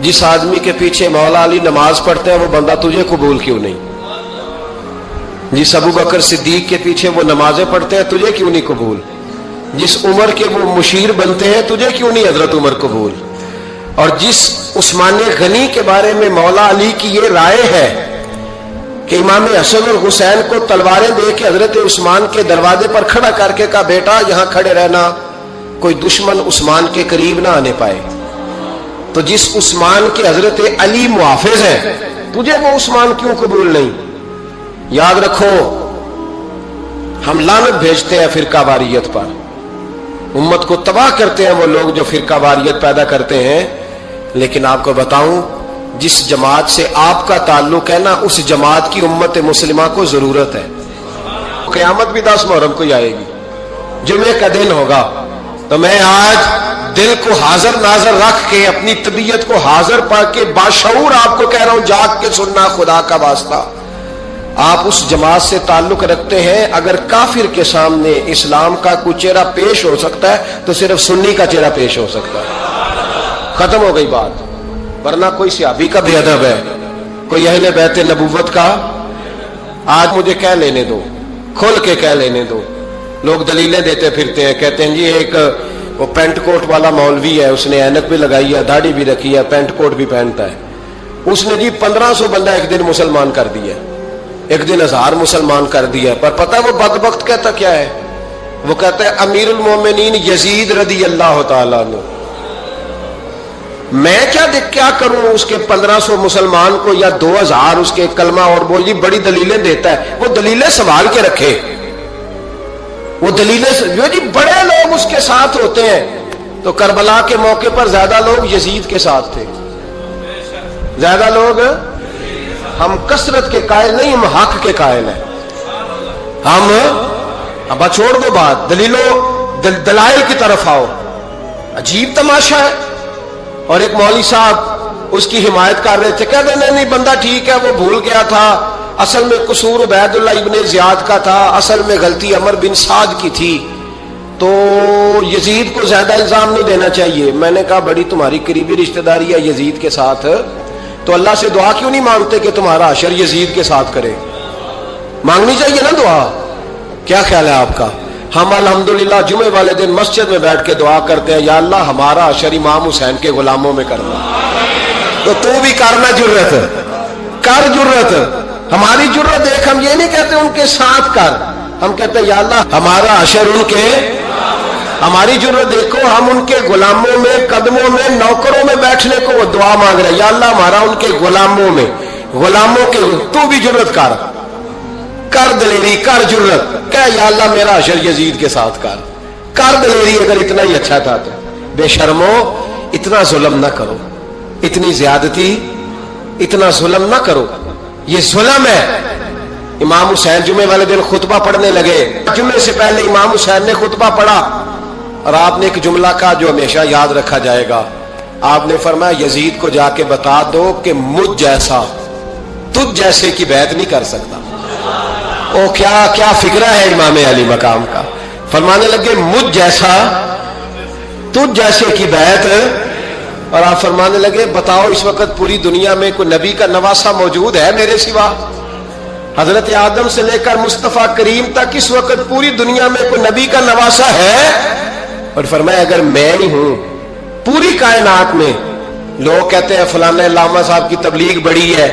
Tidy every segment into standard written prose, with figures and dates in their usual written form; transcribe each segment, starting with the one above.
जिस आदमी के पीछे मौला अली नमाज पढ़ते हैं वो बंदा तुझे कबूल क्यों नहीं? जिस अबू बकर सिद्दीक के पीछे वो नमाजें पढ़ते हैं तुझे क्यों नहीं कबूल? जिस उमर के वो मुशीर बनते हैं तुझे क्यों नहीं हजरत उमर कबूल? और जिस उस्मान गनी के बारे में मौला अली की ये राय है कि इमाम हसन और हुसैन को तलवारें दे के हजरत उस्मान के दरवाजे पर खड़ा करके कहा बेटा यहां खड़े रहना, कोई दुश्मन उस्मान के करीब ना आने पाए। तो जिस उस्मान के हजरत अली मुहाफिज है तुझे वो उस्मान क्यों कबूल नहीं? याद रखो, हम लानत भेजते हैं फिरका वारियत पर, उम्मत को तबाह करते हैं वो लोग जो फिरका वारियत पैदा करते हैं। लेकिन आपको बताऊं, जिस जमात से आपका ताल्लुक है ना, उस जमात की उम्मत मुस्लिमा को जरूरत है। क़यामत भी 10 मुहर्रम को आएगी, जुमे का दिन होगा। तो मैं आज दिल को हाजिर नाजर रख के, अपनी तबीयत को हाजिर पाके बाशऊर आपको कह रहा हूं, जाग के सुनना खुदा का वास्ता। आप उस जमात से ताल्लुक रखते हैं, अगर काफिर के सामने इस्लाम का कोई चेहरा पेश हो सकता है तो सिर्फ सुन्नी का चेहरा पेश हो सकता है। खत्म हो गई बात। वरना कोई सहाबी का बेअदब है, कोई अहले बैत नबूवत का, आज मुझे कह लेने दो, खोल के कह लेने दो। लोग दलीलें देते फिरते हैं, कहते हैं जी एक वो पेंट कोट वाला मौलवी है, उसने ऐनक भी लगाई है, दाढ़ी भी रखी है, पेंट कोट भी पहनता है, उसने जी 1500 बंदा एक दिन मुसलमान कर दिया, एक दिन 1000 मुसलमान कर दिया। पर पता है वो बदबख्त कहता क्या है? वो कहता है अमीरुल मोमिनीन यजीद रदी अल्लाह तआला अन्हु। मैं क्या करूं उसके 1500 मुसलमान को या 2000 उसके कलमा और बोल जी बड़ी दलीलें देता है। वो दलीलें संभाल के रखे, वो दलीलें जो जी बड़े लोग उसके साथ होते हैं। तो करबला के मौके पर ज्यादा लोग यजीद के साथ थे, ज्यादा लोग। हम कसरत के कायल नहीं, हम हक के कायल हैं। हम अब छोड़ दो बात, दलाइल की तरफ आओ। अजीब तमाशा है। और एक मौलवी साहब उसकी हिमायत कर रहे थे, कहते नहीं बंदा ठीक है, वो भूल गया था, असल में कसूर उबैदुल्ला इब्ने ज़ियाद का था, असल में गलती अमर बिन साद की थी, तो यजीद को ज्यादा इल्जाम नहीं देना चाहिए। मैंने कहा बड़ी तुम्हारी करीबी रिश्तेदारी है यजीद के साथ, तो अल्लाह से दुआ क्यों नहीं मांगते कि तुम्हारा हशर यजीद के साथ करे? मांगनी चाहिए ना दुआ। क्या ख्याल है आपका? हम अल्हम्दुलिल्लाह जुमे वाले दिन मस्जिद में बैठ के दुआ करते हैं, या अल्लाह हमारा हशर इमाम हुसैन के गुलामों में करना। तो तू भी करना, जुर्रत कर, जुर्रत हमारी जुर्रत देख। हम ये नहीं कहते उनके साथ कर, हम कहते हैं या अल्लाह हमारा हशर उनके, हमारी जुर्रत देखो, हम उनके गुलामों में, कदमों में, नौकरों में बैठने को वो दुआ मांग रहे हैं, या अल्लाह हमारा उनके गुलामों में, गुलामों के। तू भी जुर्रत कर दलेरी, कर जुर्रत, क्या या अल्लाह मेरा हशर यजीद के साथ कर दलेरी। अगर इतना ही अच्छा था तो बेशर्मो इतना जुल्म ना करो, इतनी ज्यादती, इतना जुल्म ना करो, ये जुल्म है। इमाम हुसैन जुमे वाले दिन खुतबा पढ़ने लगे, जुमे से पहले इमाम हुसैन ने खुतबा पढ़ा और आपने एक जुमला कहा जो हमेशा याद रखा जाएगा। आपने फरमाया यजीद को जाके बता दो कि मुझ जैसा तुझ जैसे की बैत नहीं कर सकता। ओ क्या फिक्रा है इमाम अली मकाम का। फरमाने लगे मुझ जैसा तुझ जैसे की बैत, और आप फरमाने लगे बताओ इस वक्त पूरी दुनिया में कोई नबी का नवासा मौजूद है मेरे सिवा? हजरत आदम से लेकर मुस्तफा करीम तक इस वक्त पूरी दुनिया में कोई नबी का नवासा है? और फरमाया अगर मैं ही हूं पूरी कायनात में, लोग कहते हैं फलाना लामा साहब की तबलीग बड़ी है,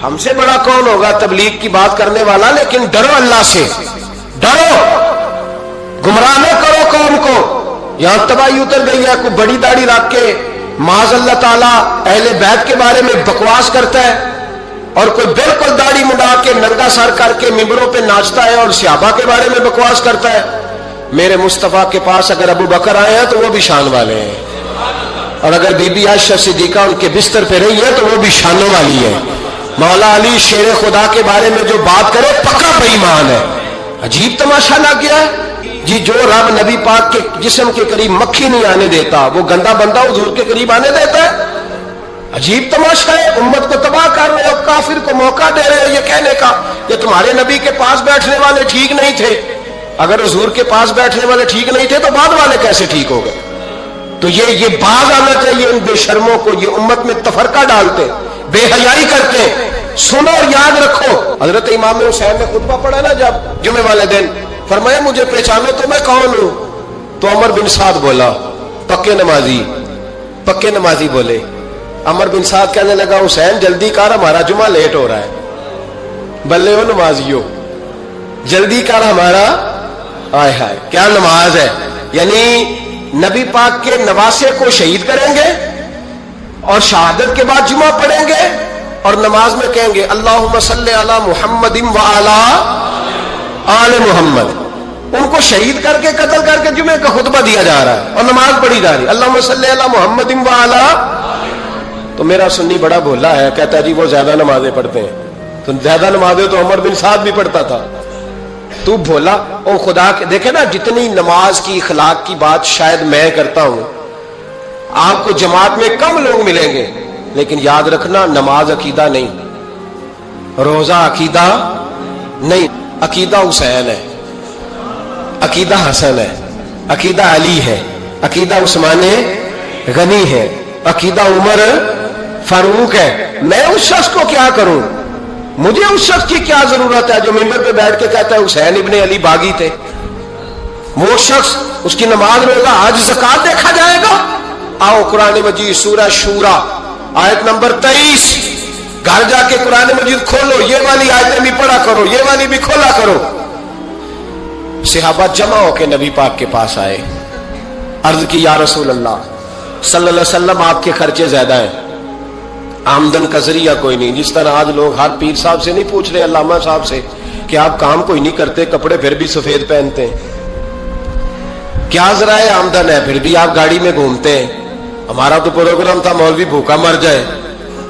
हमसे बड़ा कौन होगा तबलीग की बात करने वाला? लेकिन डरो अल्लाह से, डरो, गुमराह न करो कौम को। यहां तबाही उतर गई है, कोई बड़ी दाढ़ी रख के माज़ अल्लाह ताला अहले बैत के बारे में बकवास करता है, और कोई बिल्कुल दाढ़ी मुड़ा के नंगा सर करके मिंबरों पे नाचता है और सहाबा के बारे में बकवास करता है। मेरे मुस्तफा के पास अगर अबू बकर आए हैं तो वो भी शान वाले हैं, और अगर बीबी आयशा सिद्दीका उनके बिस्तर पे रही है तो वो भी शानों वाली है। मौला अली शेर खुदा के बारे में जो बात करे पक्का बेईमान है। अजीब तमाशा लग गया है जी। जो रब नबी पाक के जिस्म के करीब मक्खी नहीं आने देता, वो गंदा बंदा हुजूर के करीब आने देता है? अजीब तमाशा है। उम्मत को तबाह कर रहे हो, काफिर को मौका दे रहे हो ये कहने का कि तुम्हारे नबी के पास बैठने वाले ठीक नहीं थे। अगर हुजूर के पास बैठने वाले ठीक नहीं थे तो बाद वाले कैसे ठीक हो गए? تو یہ باز آنا چاہیے ان بے شرموں کو، یہ امت میں تفرقہ ڈالتے، بے حیائی کرتے۔ سنو اور یاد رکھو، حضرت امام حسین نے خطبہ پڑھا نا جب جمعے والے دن، فرمایا مجھے پہچانو تو میں کون ہوں؟ تو عمر بن سعد بولا، پکے نمازی بولے۔ عمر بن سعد کہنے لگا حسین جلدی کر، ہمارا جمعہ لیٹ ہو رہا ہے۔ بلے ہو نمازیو، جلدی کر ہمارا، آئے ہائے کیا نماز ہے! یعنی نبی پاک کے نواسے کو شہید کریں گے اور شہادت کے بعد جمعہ پڑھیں گے اور نماز میں کہیں گے اللہم صلی علی محمد وعلی آل محمد۔ ان کو شہید کر کے قتل کر کے جمعے کا خطبہ دیا جا رہا ہے اور نماز پڑھی جا رہی ہے اللہم صلی علی محمد وعلی۔ تو میرا سنی بڑا بھولا ہے، کہتا ہے جی وہ زیادہ نمازیں پڑھتے ہیں۔ تو زیادہ نمازیں تو عمر بن سعد بھی پڑھتا تھا، تو بھولا۔ او خدا کے دیکھے نا، جتنی نماز کی اخلاق کی بات شاید میں کرتا ہوں، آپ کو جماعت میں کم لوگ ملیں گے، لیکن یاد رکھنا نماز عقیدہ نہیں، روزہ عقیدہ نہیں، عقیدہ حسین ہے، عقیدہ حسن ہے، عقیدہ علی ہے، عقیدہ عثمان غنی ہے، عقیدہ عمر فاروق ہے۔ میں اس شخص کو کیا کروں؟ مجھے اس شخص کی کیا ضرورت ہے جو ممبر پہ بیٹھ کے کہتا ہے حسین ابن علی باغی تھے؟ وہ شخص، اس کی نماز روزہ حج زکات دیکھا جائے گا؟ آؤ قرآن مجید سورہ شورا آیت نمبر 23، گھر جا کے قرآن مجید کھولو، یہ والی آیتیں بھی پڑھا کرو، یہ والی بھی کھولا کرو۔ صحابہ جمع ہو کے نبی پاک کے پاس آئے، عرض کی یا رسول اللہ صلی اللہ علیہ وسلم آپ کے خرچے زیادہ ہیں، آمدن کا ذریعہ کوئی نہیں۔ جس طرح آج لوگ ہر پیر صاحب سے نہیں پوچھ رہے، علامہ صاحب سے، کہ آپ کام کوئی نہیں کرتے، کپڑے پھر بھی سفید پہنتے ہیں، کیا ذرائع آمدن ہے، پھر بھی آپ گاڑی میں گھومتے ہیں۔ ہمارا تو پروگرام تھا مولوی بھوکا مر جائے،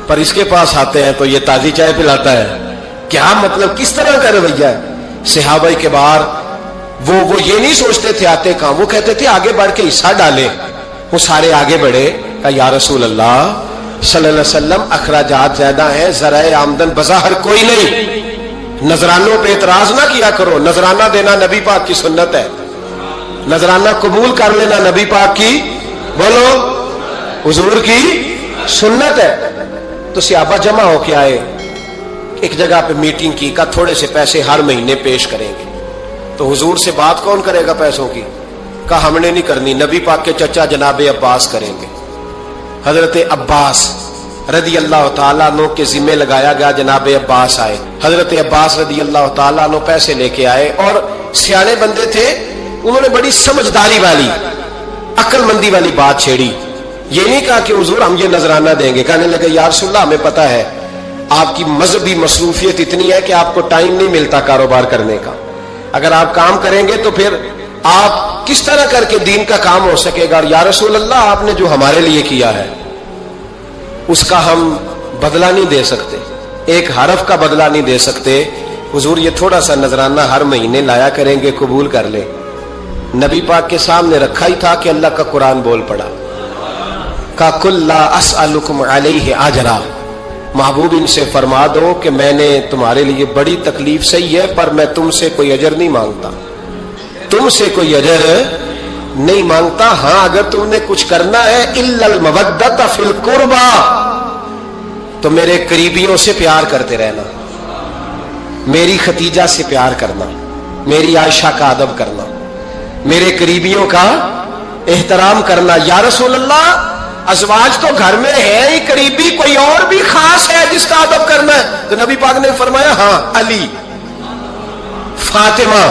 پر اس کے پاس آتے ہیں تو یہ تازی چائے پلاتا ہے، کیا مطلب، کس طرح کا رویہ ہے؟ صحابہ کے باہر وہ یہ نہیں سوچتے تھے آتے کہاں، وہ کہتے تھے آگے بڑھ کے حصہ ڈالیں۔ وہ سارے آگے بڑھے، کہا یا رسول اللہ صلی اللہ علیہ وسلم اخراجات زیادہ ہیں، ذرائع آمدن بظاہر کوئی نہیں، نذرانوں پہ اعتراض نہ کیا کرو، نذرانہ دینا نبی پاک کی سنت ہے، نذرانہ قبول کر لینا نبی پاک کی، بولو، حضور کی سنت ہے۔ تو صحابہ جمع ہو کے آئے، ایک جگہ پہ میٹنگ کی، کہا تھوڑے سے پیسے ہر مہینے پیش کریں گے۔ تو حضور سے بات کون کرے گا پیسوں کی؟ کہا ہم نے نہیں کرنی، نبی پاک کے چچا جناب عباس کریں گے۔ حضرت عباس رضی اللہ تعالیٰ عنہ کے ذمہ لگایا گیا، جناب عباس آئے، حضرت عباس رضی اللہ تعالیٰ عنہ پیسے لے کے آئے، اور سیانے بندے تھے، انہوں نے بڑی سمجھداری والی، عقل مندی والی بات چھیڑی۔ یہ نہیں کہا کہ حضور ہم یہ نذرانہ دیں گے، کہنے لگے یا رسول اللہ ہمیں پتہ ہے آپ کی مذہبی مصروفیت اتنی ہے کہ آپ کو ٹائم نہیں ملتا کاروبار کرنے کا، اگر آپ کام کریں گے تو پھر آپ کس طرح کر کے دین کا کام ہو سکے گا؟ اور یا رسول اللہ آپ نے جو ہمارے لیے کیا ہے اس کا ہم بدلہ نہیں دے سکتے، ایک حرف کا بدلہ نہیں دے سکتے، حضور یہ تھوڑا سا نذرانہ ہر مہینے لایا کریں گے، قبول کر لیں۔ نبی پاک کے سامنے رکھا ہی تھا کہ اللہ کا قرآن بول پڑا، کا کل لا اسألکم علیہ اجرا، محبوب ان سے فرما دو کہ میں نے تمہارے لیے بڑی تکلیف سہی ہے، پر میں تم سے کوئی اجر نہیں مانگتا، تم سے کوئی اجر نہیں مانگتا، ہاں اگر تم نے کچھ کرنا ہے الا المودۃ فی القربى، تو میرے قریبیوں سے پیار کرتے رہنا، میری ختیجہ سے پیار کرنا، میری عائشہ کا ادب کرنا، میرے قریبیوں کا احترام کرنا۔ یا رسول اللہ ازواج تو گھر میں ہے ہی، قریبی کوئی اور بھی خاص ہے جس کا ادب کرنا ہے؟ تو نبی پاک نے فرمایا ہاں علی، فاطمہ،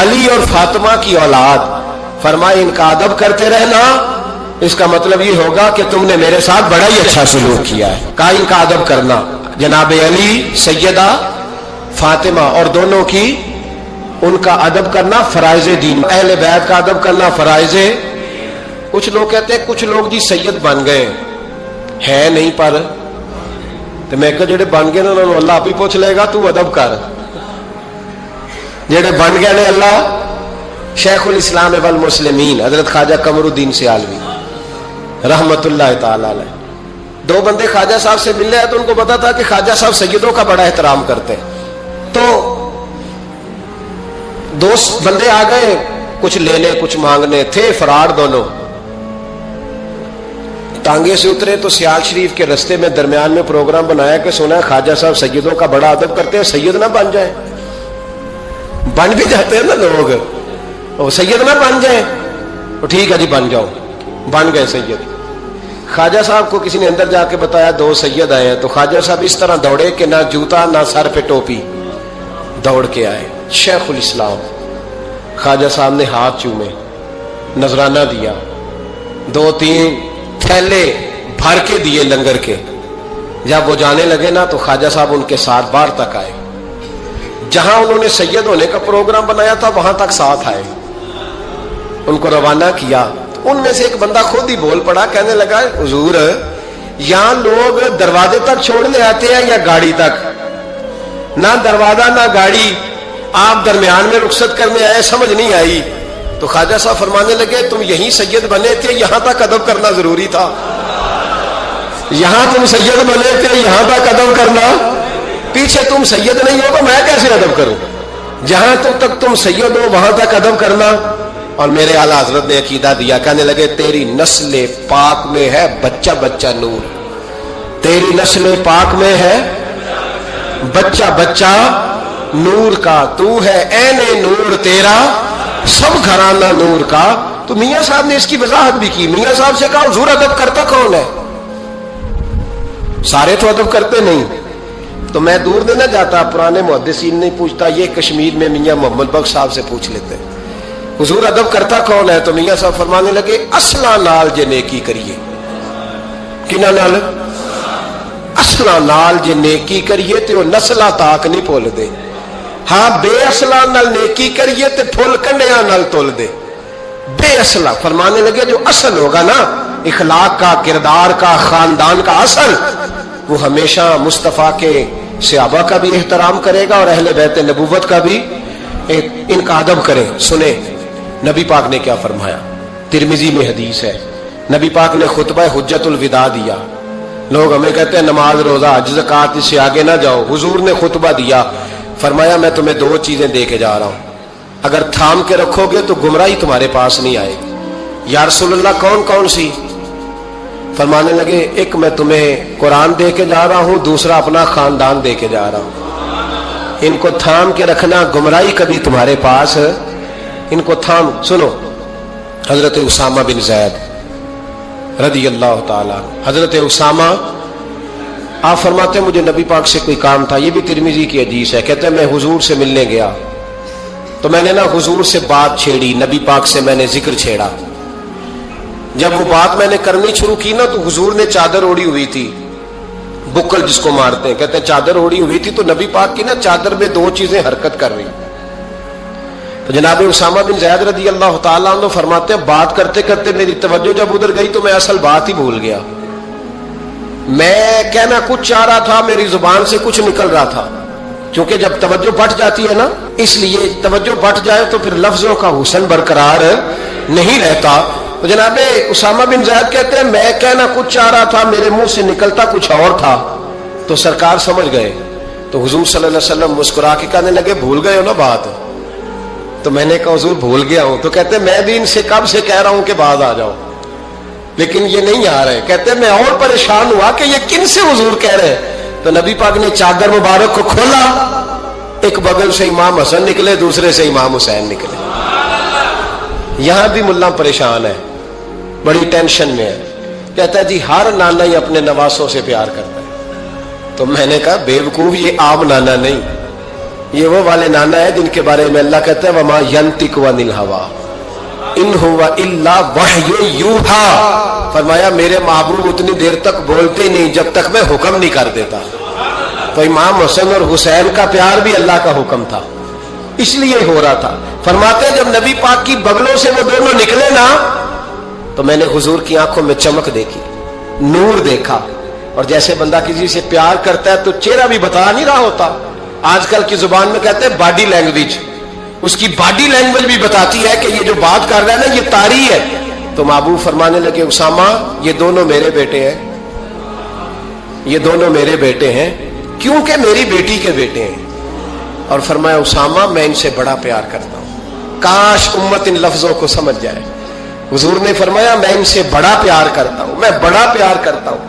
علی اور فاطمہ کی اولاد، فرمایا ان کا ادب کرتے رہنا، اس کا مطلب یہ ہوگا کہ تم نے میرے ساتھ بڑا ہی اچھا سلوک کیا ہے۔ کہا ان کا ادب کرنا، جناب علی، سیدہ فاطمہ، اور دونوں کی ان کا ادب کرنا فرائض دین، اہل بیت کا ادب کرنا فرائض۔ کچھ لوگ کہتے ہیں کچھ لوگ جی سید بن گئے ہیں نہیں، پر تو میں کہ جڑے بن گئے انہوں نے اللہ آپ ہی پوچھ لے گا، تو ادب کر، جڑے بن گئے نے اللہ۔ شیخ الاسلام والمسلمین حضرت خواجہ قمر الدین سیالوی رحمت اللہ تعالی علیہ، دو بندے خواجہ صاحب سے مل رہے تو ان کو پتا تھا کہ خواجہ صاحب سیدوں کا بڑا احترام کرتے ہیں، تو دو بندے آ گئے کچھ لینے کچھ مانگنے، تھے فرار دونوں، टांगे से उतरे तो सियाल शरीफ के रस्ते में दरमियान में प्रोग्राम बनाया कि सुना है ख्वाजा साहब सैयदों का बड़ा अदब करते हैं, सैयद ना बन जाए। बन भी जाते हैं ना लोग, वो सैयद ना बन जाए तो ठीक है जी बन जाओ, बन गए सैयद। ख्वाजा साहब को किसी ने अंदर जाके बताया 2 सैयद आए हैं, तो ख्वाजा साहब इस तरह दौड़े कि ना जूता ना सर पे टोपी, दौड़ के आए। शेखुल इस्लाम ख्वाजा साहब ने हाथ चूमे, नजराना दिया, 2-3 थैले भर के दिए लंगर के। जब वो जाने लगे ना तो ख्वाजा साहब उनके साथ बाहर तक आए, जहां उन्होंने सैयद होने का प्रोग्राम बनाया था वहां तक साथ आए, उनको रवाना किया। उनमें से एक बंदा खुद ही बोल पड़ा, कहने लगा हुजूर यहां लोग दरवाजे तक छोड़ने आते हैं या गाड़ी तक? ना दरवाजा ना गाड़ी, आप दरमियान में रुखसत करने आए, समझ नहीं आई। तो ख्वाजा साहब फरमाने लगे तुम यहीं सैयद बने थे, यहां तक अदब करना जरूरी था। यहां तुम सैयद बने थे, यहां तक अदब करना, पीछे तुम सैयद नहीं हो तो मैं कैसे अदब करूं? जहां तक तुम सैयद हो वहां तक अदब करना। और मेरे आला हजरत ने अकीदा दिया, कहने लगे तेरी नस्ल पाक में है बच्चा बच्चा नूर, तेरी नस्ल पाक में है बच्चा बच्चा नूर का, तू है ऐने नूर तेरा सब घराना नूर का। तो मियां साहब ने इसकी वजाहत भी की। मियां साहब से कहा हुजूर अदब करता कौन है? सारे तो अदब करते नहीं। तो मैं दूर देना जाता, पुराने मुहद्दिसीन नहीं पूछता, ये कश्मीर में मियां मोहम्मद बख्श साहब से पूछ लेते हुजूर अदब करता कौन है? तो मियां साहब फरमाने लगे असला नाल जे नेकी करिए। किना नाल? असला नाल जे नेकी करिए तो नस्ला ताक नहीं भुल दे। हाँ बेअसला नाल नेकी करिए तो फुल कंडिया नाल तुल दे। बेअसला फरमाने लगे जो असल होगा ना इखलाक का, किरदार का, खानदान का असल, वो हमेशा मुस्तफा के सहाबा का भी एहतराम करेगा और अहले बैत नबूवत का भी इनका अदब करे। सुने नबी पाक ने क्या फरमाया, तिरमिजी में हदीस है। नबी पाक ने खुतबा हुज्जतुल विदा दिया। लोग हमें कहते हैं नमाज रोजा हज ज़कात इससे आगे ना जाओ। हुजूर ने खुतबा दिया, फरमाया मैं तुम्हें 2 चीजें दे के जा रहा हूं, अगर थाम के रखोगे तो गुमराही तुम्हारे पास नहीं आएगी। या रसूलुल्लाह कौन कौन सी? फरमाने लगे एक मैं तुम्हें कुरान दे के जा रहा हूं, दूसरा अपना खानदान दे के जा रहा हूं। इनको थाम के रखना, गुमराही कभी तुम्हारे पास, इनको थाम। सुनो हजरत उसामा बिन ज़ैद रदी अल्लाह ताला, हजरत उसामा आप फरमाते मुझे नबी पाक से कोई काम था, ये भी तिरमिजी की हदीस है। कहते हैं मैं हुजूर से मिलने गया तो मैंने ना हुजूर से बात छेड़ी, नबी पाक से मैंने जिक्र छेड़ा। जब वो बात मैंने करनी शुरू की ना तो हुजूर ने चादर ओढ़ी हुई थी, बुक्कल जिसको मारते हैं, कहते हैं चादर ओढ़ी हुई थी। तो नबी पाक की ना चादर में 2 चीजें हरकत कर रही। तो जनाब उसामा बिन ज़ैद रदी अल्लाह ताला अन्हु फरमाते हैं बात करते करते मेरी तवज्जो जब उधर गई तो मैं असल बात ही भूल गया। मैं कहना कुछ चाह रहा था, मेरी जुबान से कुछ निकल रहा था। क्योंकि जब तवज्जो बट जाती है ना, इसलिए तवज्जो बट जाए तो फिर लफ्जों का हुस्न बरकरार नहीं रहता। तो जनाब उसामा बिन ज़ैद कहते हैं मैं कहना कुछ चाह रहा था, मेरे मुंह से निकलता कुछ और था। तो सरकार समझ गए। तो हुजूर सल्लल्लाहु अलैहि वसल्लम मुस्कुरा के कहने लगे भूल गए हो ना बात? तो मैंने कहा हुजूर भूल गया हूं। तो कहते मैं भी इनसे कब से कह रहा हूं कि बाद आ जाओ, लेकिन ये नहीं आ रहे। कहते मैं और परेशान हुआ कि ये किन से हुजूर कह रहे हैं। तो नबी पाक ने चादर मुबारक को खोला, एक बगल से इमाम हसन निकले, दूसरे से इमाम हुसैन निकले। यहां भी मुल्ला परेशान है, बड़ी टेंशन में है। कहता है जी हर नाना ही अपने नवासों से प्यार करता है। तो मैंने कहा बेवकूफ, ये आम नाना नहीं, ये वो वाले नाना है जिनके बारे में अल्लाह कहता है वमा यंतिकु अनिल हवा इन हुवा इल्ला वह्युन यूहा। फरमाया मेरे महबूब उतनी देर तक बोलते नहीं जब तक मैं हुक्म नहीं कर देता। तो इमाम हसन और हुसैन का प्यार भी अल्लाह का हुक्म था, इसलिए हो रहा था। फरमाते जब नबी पाक की बगलों से वो दोनों निकले ना तो मैंने हुजूर की आंखों में चमक देखी, नूर देखा। और जैसे बंदा किसी से प्यार करता है तो चेहरा भी बता नहीं रहा होता। आजकल की जुबान में कहते हैं बॉडी लैंग्वेज, उसकी बॉडी लैंग्वेज भी बताती है कि ये जो बात कर रहा है ना ये तारी है। तो महबूब फरमाने लगे उसामा ये दोनों मेरे बेटे हैं, ये दोनों मेरे बेटे हैं क्योंकि मेरी बेटी के बेटे हैं। और फरमाया उसामा मैं इनसे बड़ा प्यार करता हूं। काश उम्मत इन लफ्जों को समझ जाए। हुजूर ने फरमाया मैं इनसे बड़ा प्यार करता हूं, मैं बड़ा प्यार करता हूं,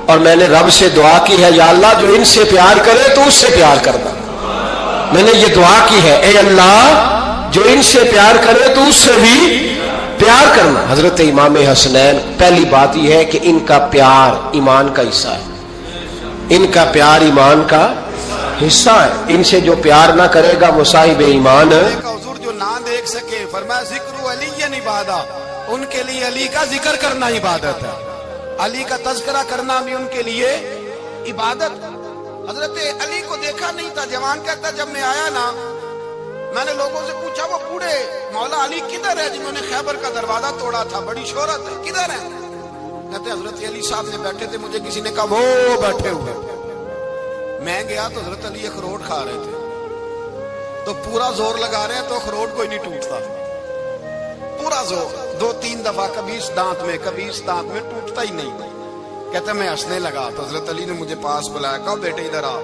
और मैंने रब से दुआ की है, या अल्लाह जो इनसे प्यार करे तो उससे प्यार करना। मैंने ये दुआ की है, ए अल्लाह जो इनसे प्यार करे तो उससे भी प्यार करना। हजरत इमाम हसनैन, पहली बात यह है कि इनका प्यार ईमान का हिस्सा है, इनका प्यार ईमान का हिस्सा है। इनसे जो प्यार ना करेगा वो साहिब ईमान है। हुजूर जो ना देख सके, फरमाया जिक्र अली इबादत, उनके लिए अली का जिक्र करना इबादत है, अली का तज़किरा करना भी उनके लिए इबादत। हजरत अली को देखा नहीं था। जवान कहता जब मैं आया ना, मैंने लोगों से पूछा वो बूढ़े मौला अली किधर है जिन्होंने खैबर का दरवाजा तोड़ा था, बड़ी शोहरत है, किधर है? कहते हजरत अली साहब ने बैठे थे, मुझे किसी ने कहा वो बैठे हुए। मैं गया तो हजरत अली अखरोट खा रहे थे, तो पूरा जोर लगा रहे हैं तो अखरोट कोई नहीं टूटता, पूरा जोर, 2-3 दफा, कभी इस दांत में कभी इस दांत में, टूटता ही नहीं। कहते मैं हंसने लगा तो हजरत अली ने मुझे पास बुलाया, कहा बेटे इधर आ।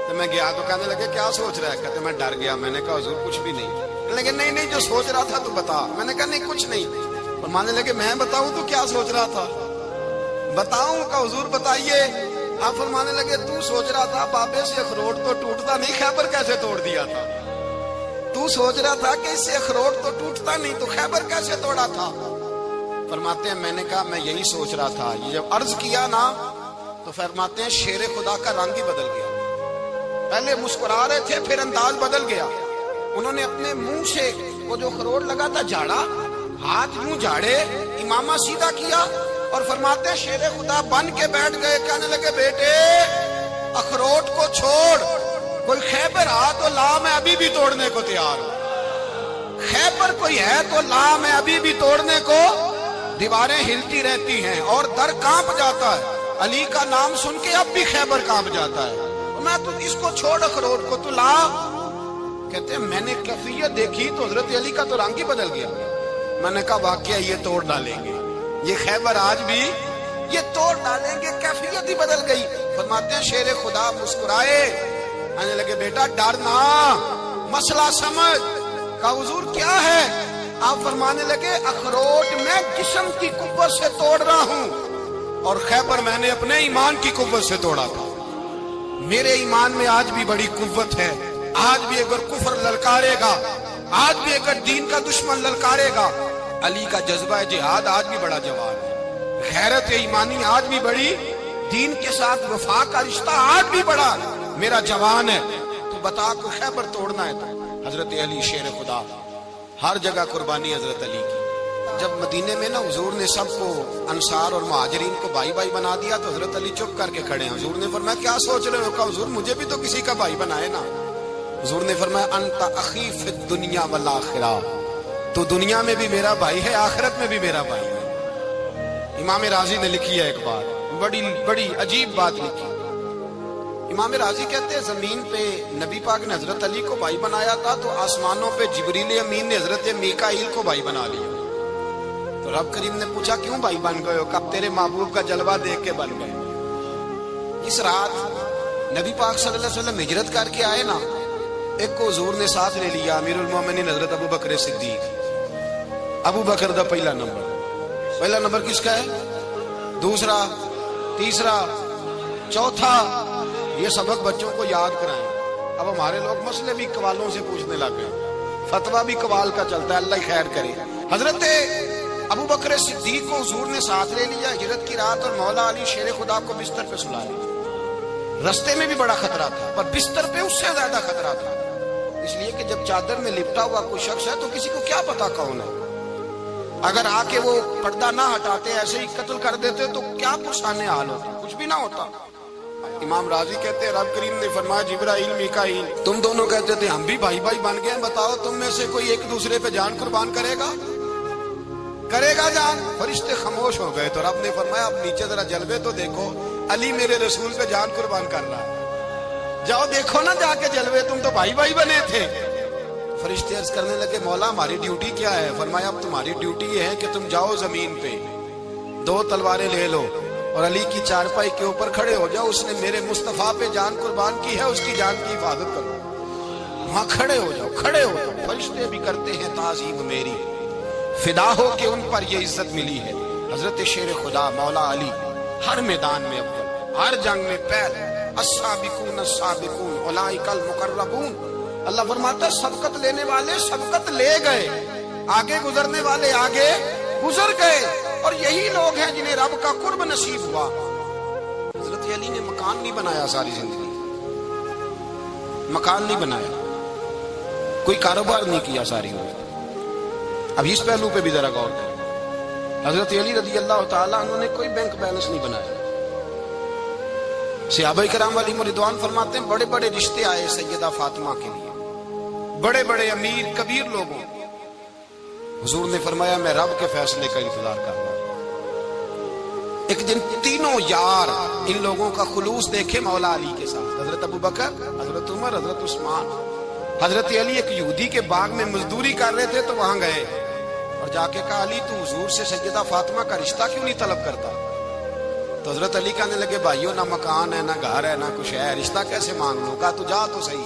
तो मैं गया तो कहने लगे क्या सोच रहा है? कहते मैं डर गया। मैंने कहा हुजूर कुछ भी नहीं। लेकिन नहीं जो सोच रहा था तू बता। मैंने कहा नहीं कुछ नहीं। फरमाने लगे मैं बताऊं तू क्या सोच रहा था? बताऊं? का हुजूर बताइए। आप फरमाने लगे तू सोच रहा था बाबे से अखरोट तो टूटता नहीं, खैबर कैसे तोड़ दिया था? तू सोच रहा था कि इससे अखरोट तो टूटता नहीं, तो खैबर कैसे तोड़ा था? फरमाते हैं मैंने कहा मैं यही सोच रहा था। ये जब अर्ज किया ना तो फरमाते हैं शेर खुदा का रंग ही बदल गया। पहले मुस्कुरा रहे थे, फिर अंदाज बदल गया। उन्होंने अपने मुंह से वो जो अखरोट लगा था झाड़ा, हाथ यूं झाड़े, इमामा सीधा किया और फरमाते हैं शेर खुदा बन के बैठ गए। कहने लगे बेटे अखरोट को छोड़, कोई खैबर आ तो ला, मैं अभी भी तोड़ने को तैयार हूं। खैबर कोई है तो ला, मैं अभी भी तोड़ने को। दीवारें हिलती रहती हैं और दर कांप जाता है। अली का नाम सुन के अब भी खैबर कांप जाता है। मैं तो इसको छोड़ अखरोट को, तू ला। कहते हैं मैंने कैफियत देखी तो हजरत अली का तो रंग ही बदल गया। मैंने कहा वाकया ये तोड़ डालेंगे, ये खैबर आज भी ये तोड़ डालेंगे, कैफियत ही बदल गई। फरमाते हैं शेर खुदा मुस्कुराए, आने लगे बेटा डरना, मसला समझ। का हुजूर क्या है? आप फरमाने लगे अखरोट मैं जिस्म की कुव्वत से तोड़ रहा हूं और खैबर मैंने अपने ईमान की कुव्वत से तोड़ा था। मेरे ईमान में आज भी बड़ी कुव्वत है। आज भी अगर कुफर ललकारेगा, आज भी अगर दीन का दुश्मन ललकारेगा, अली का जज्बा जिहाद आज भी बड़ा जवान है। गैरत ईमानी आज भी बड़ी, दीन के साथ वफा का रिश्ता आज भी बड़ा मेरा जवान है। तो बता को खैबर तोड़ना है तो हजरत अली शेर खुदा, हर जगह कुर्बानी हजरत अली की। जब मदीने में ना हुजूर ने सबको अंसार और मुहाजिरीन को भाई भाई बना दिया तो हजरत अली चुप करके खड़े हैं। हुजूर ने फरमाया क्या सोच रहे हो? कहा हुजूर मुझे भी तो किसी का भाई बनाए ना। हुजूर ने फरमाया अंता अखी फिद दुनिया वल आखिरा, तो दुनिया में भी मेरा भाई है, आखिरत में भी मेरा भाई है। इमाम राजी ने लिखी है एक बात, बड़ी बड़ी अजीब बात लिखी। इमाम राजी कहते हैं जमीन पे नबी पाक ने हजरत अली को भाई बनाया था तो आसमानों पे जिब्रील अमीन ने हजरत मीकाईल को भाई बना लिया। तो रब करीम ने पूछा क्यों भाई बन गए हो? कब तेरे महबूब का जलवा देख के बन गए। इस रात नबी पाक सल्लल्लाहु अलैहि वसल्लम हिजरत करके आए ना, एक को हुजूर ने साथ ले लिया, अमीरुल मोमिनीन हजरत अबू बकर सिद्दीक। अबू बकर दा पहला नंबर किसका है? दूसरा, तीसरा, चौथा। ये सबक बच्चों को याद कराएं। अब हमारे लोग मसले भी कवालों से पूछने लग गए, फतवा भी कवाल का चलता है, अल्लाह खैर करे। हजरत अबू बकर सिद्दीक को हुजूर ने साथ ले लिया हिजरत की रात और मौला अली शेर खुदा को बिस्तर पे सुलाया। रस्ते में भी बड़ा खतरा था पर बिस्तर पे उससे ज्यादा खतरा था, इसलिए कि जब चादर में लिपटा हुआ कोई शख्स है तो किसी को क्या पता कौन है। अगर आके वो पर्दा ना हटाते, ऐसे ही कत्ल कर देते तो क्या पुरसाने हाल होता, कुछ भी ना होता। इमाम राजी कहते हैं रब करीम ने फरमाया जिब्राइल मीकाईल तुम दोनों कहते थे हम भी भाई भाई बन गए, बताओ तुम में से कोई एक दूसरे पे जान कुर्बान करेगा जान? फरिश्ते खामोश हो गए। तो रब ने फरमाया अब नीचे जरा जलवे तो देखो, अली मेरे रसूल पे जान कुर्बान कर रहा है, जाओ देखो ना जाके जलवे, तुम तो भाई भाई बने थे। फरिश्ते अर्ज करने लगे मौला हमारी ड्यूटी क्या है? फरमाया अब तुम्हारी ड्यूटी ये है कि तुम जाओ जमीन पे 2 तलवारें ले लो और अली की चारपाई के ऊपर खड़े हो जाओ, उसने मेरे मुस्तफा पे जान कुर्बान की है, उसकी जान की हिफाजत करो। वहां खड़े हो जाओ। फरिश्ते भी करते हैं ताजीम मेरी, फिदा हो के उन पर ये इज्जत मिली है। हजरत शेर खुदा मौला अली हर मैदान में अव्वल, हर जंग में पहले, अस्साबिकून अस्साबिकून उलाइकल मुकर्रबून। अल्लाह फरमाता सबकत लेने वाले सबकत ले गए, आगे गुजरने वाले आगे गुजर गए, और यही लोग हैं जिन्हें रब का कुर्ब नसीब हुआ। हजरत अली ने मकान नहीं बनाया, सारी जिंदगी मकान नहीं बनाया, कोई कारोबार नहीं किया सारी उम्र। अब इस पहलू पे भी जरा गौर करें। हजरत अली रज़ी अल्लाह ताला उन्होंने कोई बैंक बैलेंस नहीं बनाया। सहाबा किराम वाली रिदवान फरमाते हैं बड़े बड़े रिश्ते आए सैयदा फातिमा के लिए, बड़े बड़े अमीर कबीर लोगों। हुजूर ने फरमाया मैं रब के फैसले का इंतजार कर रहा हूं। एक दिन तीनों यार इन लोगों का खुलूस देखे मौला अली के साथ, हजरत अबू बकर, हजरत उमर, हजरत उस्मान। हजरत अली एक यहूदी के बाग में मजदूरी कर रहे थे तो वहां गए और जाके कहा अली तू हुजूर से सैयदा फातिमा का रिश्ता क्यों नहीं तलब करता? तो हजरत अली कहने लगे भाइयों ना मकान है ना घर है ना कुछ है, रिश्ता कैसे मांग लूं? कहा तू जा तो सही,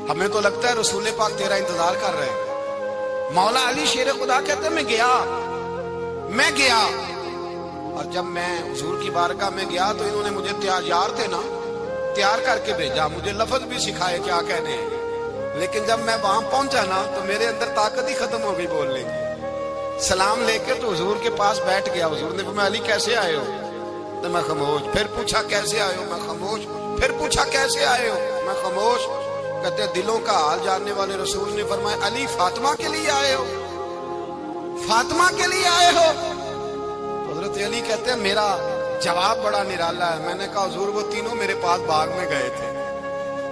हमें तो लगता है रसूल पाक तेरा इंतजार कर रहे हैं। मौला अली शेर खुदा कहते मैं गया और जब मैं हुजूर की बारगाह में गया तो इन्होंने मुझे यार थे ना तैयार करके भेजा, मुझे लफ्ज भी सिखाए क्या कहने हैं, लेकिन जब मैं वहां पहुंचा ना तो मेरे अंदर ताकत ही खत्म हो गई बोलने की। सलाम लेके तो हुजूर के पास बैठ गया। हुजूर ने फरमाया अली कैसे आए हो? तो मैं खामोश। फिर पूछा कैसे आए हो? मैं खामोश। फिर पूछा कैसे आए हो? मैं खामोश। कहते दिलों का हाल जानने वाले रसूल ने फरमाया अली फातिमा के लिए आए हो? फातिमा के लिए आए हो? हजरत अली कहते हैं मेरा जवाब बड़ा निराला है। मैंने कहा हुजूर वो तीनों मेरे पास बाग में गए थे,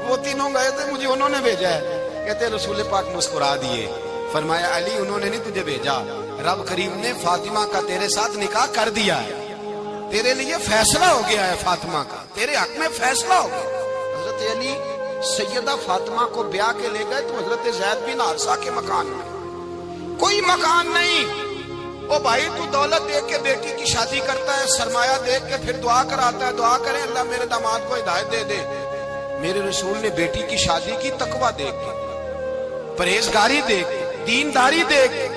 वो तीनों गए थे, मुझे उन्होंने भेजा है। कहते रसूल पाक मुस्कुरा दिए, फरमाया अली उन्होंने नहीं तुझे भेजा, रब करीम ने फातिमा का तेरे साथ निकाह कर दिया है, तेरे लिए फैसला हो गया है, फातिमा का तेरे हक में फैसला हो गया। हजरत अली सैयदा फातिमा को ब्याह के ले गए तो हजरत ज़ैद बिन हारिसा के मकान में कोई मकान नहीं। ओ भाई तू दौलत देख के बेटी की शादी करता है, सरमाया देख के फिर दुआ कराता है, दुआ करें अल्लाह मेरे दामाद को हिदायत दे दे। मेरे रसूल ने बेटी की शादी की तकवा देख के, परहेजगारी देख के, दीनदारी देख के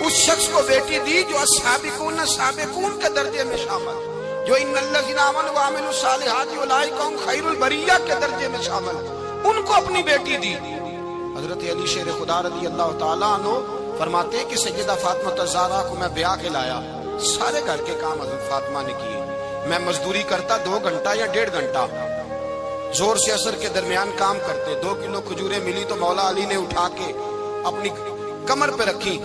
उस शख्स को बेटी दी जो अस्साबिकून अस्साबिकून के दर्जे में शामिल, जो इन्नल्लज़ीना आमनू व अमिलुस सालिहाति उलाइका हुम खैरुल बरिया के दर्जे में शामिल, उनको अपनी बेटी दी। हजरत अली शेर खुदा रज़ी अल्लाह ताला अन्हु फरमाते कि सैयदा फातिमा तज़ारा को मैं ब्याह के लाया, सारे घर के काम हजरत फातिमा ने किए। मैं मजदूरी करता 2 घंटा या 1.5 घंटा, जोर से असर के दरमियान काम करते। 2 किलो खजूरें मिली तो मौला अली ने उठा के अपनी कमर पे रखी।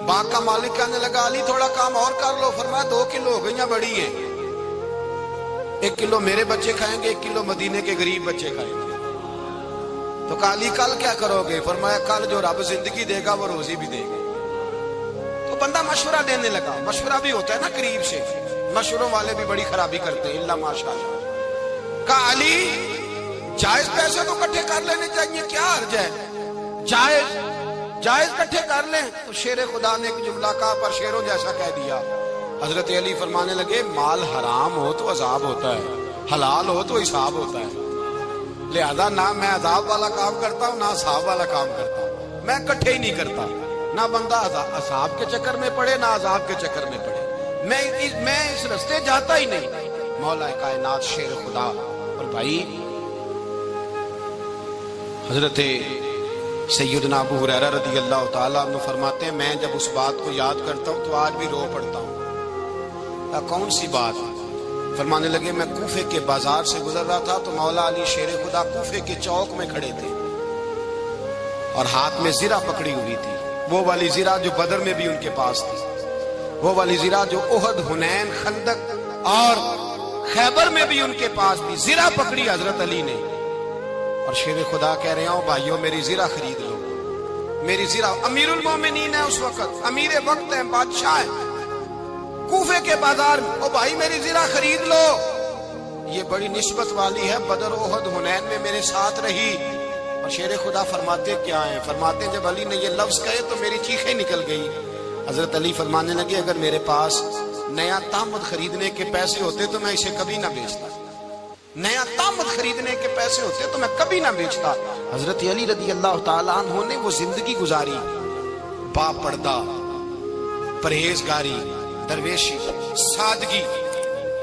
बाग का मालिक कहने लगा अली थोड़ा काम और कर लो। फरमाया 2 किलो हो गई बड़ी है, 1 किलो मेरे बच्चे खाएंगे, 1 किलो मदीने के गरीब बच्चे खाएंगे। तो कहा अली कल क्या करोगे? फरमाया कल जो रब जिंदगी देगा वो रोजी भी देगा। तो बंदा मशवरा देने लगा। मशवरा भी होता है ना करीब से, मशवरों वाले भी बड़ी खराबी करते हैं इल्ला माशाअल्लाह। कहा अली जायज पैसे तो इकट्ठे कर लेने चाहिए, क्या हर्ज है? जायज इकट्ठे कर लें। तो शेर खुदा ने एक जुमला कहा पर शेरों जैसा कह दिया। हजरत अली फरमाने लगे माल हराम हो तो अजाब होता है, हलाल हो तो हिसाब होता है, लिहाजा ना मैं अजाब वाला काम करता हूँ ना असाब वाला काम करता हूँ, मैं इकट्ठे ही नहीं करता। ना बंदा असाब के चक्कर में पड़े ना अजाब के चक्कर में पड़े, मैं इस रास्ते जाता ही नहीं। मौला कायनात शेर खुदा। और भाई हजरत सैयदना अबू हुरैरा रज़ी अल्लाह ताला अन्हु फरमाते हैं मैं जब उस बात को याद करता हूँ तो आज भी रो पड़ता हूँ। कौन सी बात? फरमाने लगे मैं कूफे के बाजार से गुजर रहा था तो मौला अली शेर खुदा कूफे के चौक में खड़े थे और हाथ में जीरा पकड़ी हुई थी, वो वाली जीरा जो बदर में भी उनके पास थी, वो वाली जीरा जो उहद, हुनैन, खंदक और खैबर में भी उनके पास थी। जीरा पकड़ी हजरत अली ने और शेर खुदा कह रहे हो भाइयों मेरी जीरा खरीद लो। मेरी जीरा अमीरुल मोमिनीन है, उस वक्त अमीर वक्त है, बादशाह है, कूफे के बाजार में। ओ भाई मेरी जीरा खरीद लो। ये बड़ी निस्बत वाली है, बदर, उहद, हुनैन में मेरे साथ रही। और शेर खुदा फरमाते क्या है? फरमाते जब अली ने ये लफ्ज कहे तो मेरी चीखें निकल गई। हजरत अली फरमाने लगे अगर मेरे पास नया तामद खरीदने के पैसे होते तो मैं इसे कभी ना बेचता। नया तामद खरीदने के पैसे होते तो मैं कभी ना बेचता। हजरत अली रज़ी अल्लाह ताला अन्हु ने वो जिंदगी गुजारी बापर्दा, परहेजगारी, दरवेशी, सादगी,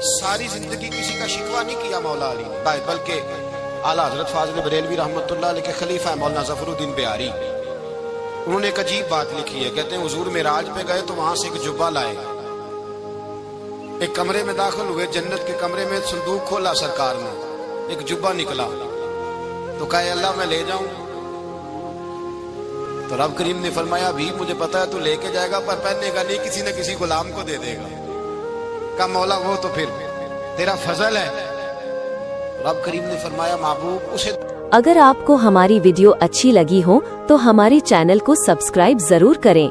सारी जिंदगी किसी का शिकवा नहीं किया मौला अली ने, बल्कि आला हजरत फाजिल बरेलवी रहमतुल्लाह अलैह के खलीफा है मौलाना ज़फरुद्दीन बिहारी, उन्होंने एक अजीब बात लिखी है। कहते हैं हुजूर मेराज पे गए तो वहां से एक जुब्बा लाए, एक कमरे में दाखिल हुए, जन्नत के कमरे में संदूक खोला सरकार ने, एक जुब्बा निकला तो कहा अल्लाह मैं ले जाऊं? तो रब करीम ने फरमाया भी मुझे पता है तू लेके जाएगा पर पहनेगा नहीं, किसी न किसी गुलाम को दे देगा। कहा मौला वो तो फिर तेरा फजल है। रब करीम ने फरमाया महबूब उसे। अगर आपको हमारी वीडियो अच्छी लगी हो तो हमारे चैनल को सब्सक्राइब जरूर करें।